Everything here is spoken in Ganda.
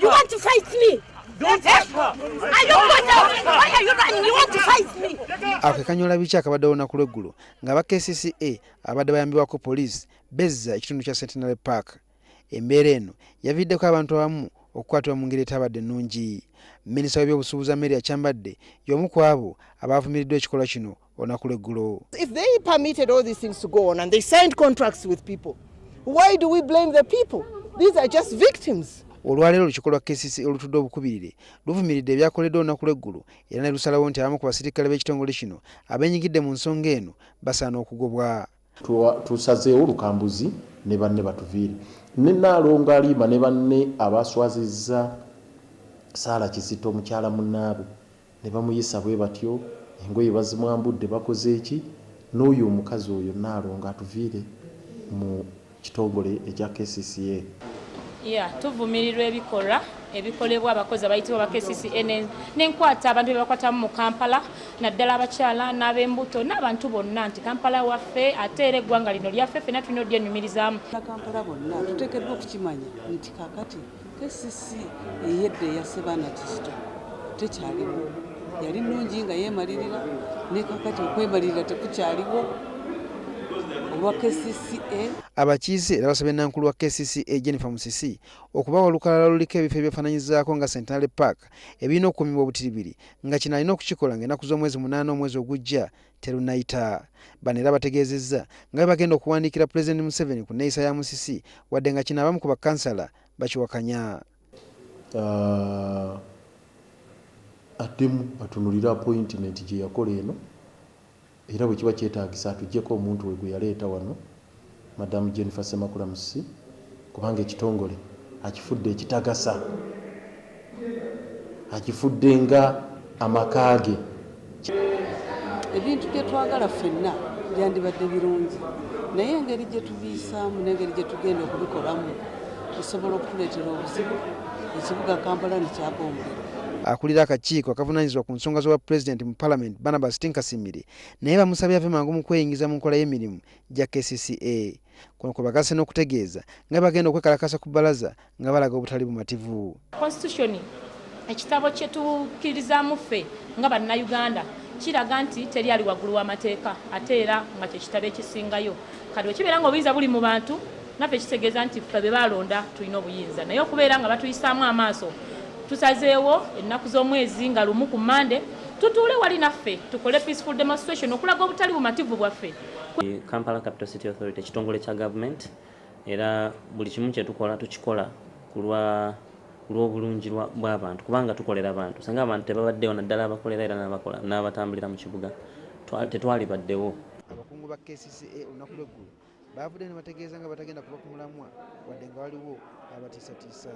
You want to fight me? Don't touch her. Are you why are you running? You want to fight me? Akekanyola bichi akabadde olunaku lw'eggulo nga ba KCCA abadde bayambibwako poliisi bezza ekitundu kya Centenary Park. Embeera eno yaviddeko abantu abamu okukwatibwa mu ngeri etabadde nnungi. Minisita w'ebyobusuubuzi meeya kyabadde y'omu ku abo abaavumiriddwa ekikolwa kino olunaku lw'eggulo. If they permitted all these things to go on and they signed contracts with people, why do we blame the people? These are just victims. Olwaleero olukiiko lwa KCCA olutudde obukubirire luvumiridde ebyakoleddwa olunaku lw'eggulo era ne lusalawo nti abamu ku basirikale b'ekitongole kino abeenyigidde mu nsonga eno basaana okugobwa. Tusazeewo olukambuzi ne banne batuviire. Ne Nnaalongo Aliima ne banne abaaswazizza Saala Kizito mukyala munnaabwe ne bamuyisa bwe batyo engoye bazimwambudde bakoze eki n'oyo omukazi oyo Nnaalongo atuviire mu kitongole ekya KCCA. Tuvumirirwa ebikolebwa abakozi abayitibwa ba KCCA n'enkwata abantu be bakwatamu mu Kampala naddala abakyala n'ab'embuto n'abantu bonna nti Kampala waffe ate era eggwanga lino lyaffe ffenna tulina odyanyumirizaamu. Kampala bonna tuteekeddwa okukimanya nti kaakati KCCA ey'edda eya Ssebaana Kizito tekyaliwo. Yali nnungi nga yeemalirira ne kaakati okwemalirira tekukyaliwo. Abakiise era basabye nnankulu wa KCCA Jennifer Musisi okubawa olukalala luliko ebifo ebyefaananyizaako nga Centenary Park ebirina okukuumibwa obutiribiri nga kino alina okukikola ng'ennaku z'omwezi 8 omwezi ogujja terunayita. Bano era bategeezezza nga bagenda okuwandiikira Pulezidenti Museveni ku nneeyisa ya Musisi wadde nga kino abamu ku bakansala bakiwakanya. Addemu atunulira appointment gye yakola eno era bwe kiba kyetaagisa atuggyeko omuntu we gwe yaleeta wano Madamu Jennifer Ssemakula Musisi kubanga ekitongole akifudde ekitagasa, akifudde nga amakaage. Ebintu bye twagala ffenna byandibadde birungi naye engeri gye tubiisaamu n'engeri gye tugenda okubikolamu bisobola okutuleetera obuzibu. Ekibuga Kampala ne kyabombera. Akulira akakiiko akavunaanyizibwa ku nsonga z'obwa pulezidenti mu Parliament Bano Kasimire naye bamusabye ave mangu mu kweyingiza mu nkola y'emirimu gya KCCA. Kuno kwe bagase n'okutegeeza nga bagenda okwekalakasa ku bbalaza nga balaga obutali bumativu. Constitution ekitabo kye tukkirizaamu ffe nga bannayuganda kiraga nti teri ali waggulu w'amateeka ate era nga kye kitabo ekisingayo. Kati bwe kibeera ng'obuyinza buli mu bantu naffe kitegeeza nti ffe be balonda tulina obuyinza naye okubeera nga batuyisaamu amaaso tusazeewo ennaku z'omwezi nga lumu ku Mande tutuule wali naffe tukole peaceful demonstration okulaga obutali bumativu bwaffe. Kampala Capital City Authority ekitongole kya government era buli kimu kye tukola tukikola ku lw'obulungi bw'abantu kubanga tukolera abantu. Singa abantu tebabaddewo naddala abakolera era n'abakola n'abatambulira mu kibuga tetwali baddewo. Abakungu ba KCCA olunaku lw'eggulo baavudde ne bategeeza nga batagenda kuva ku mulamwa wadde nga waliwo abatiisatiisa.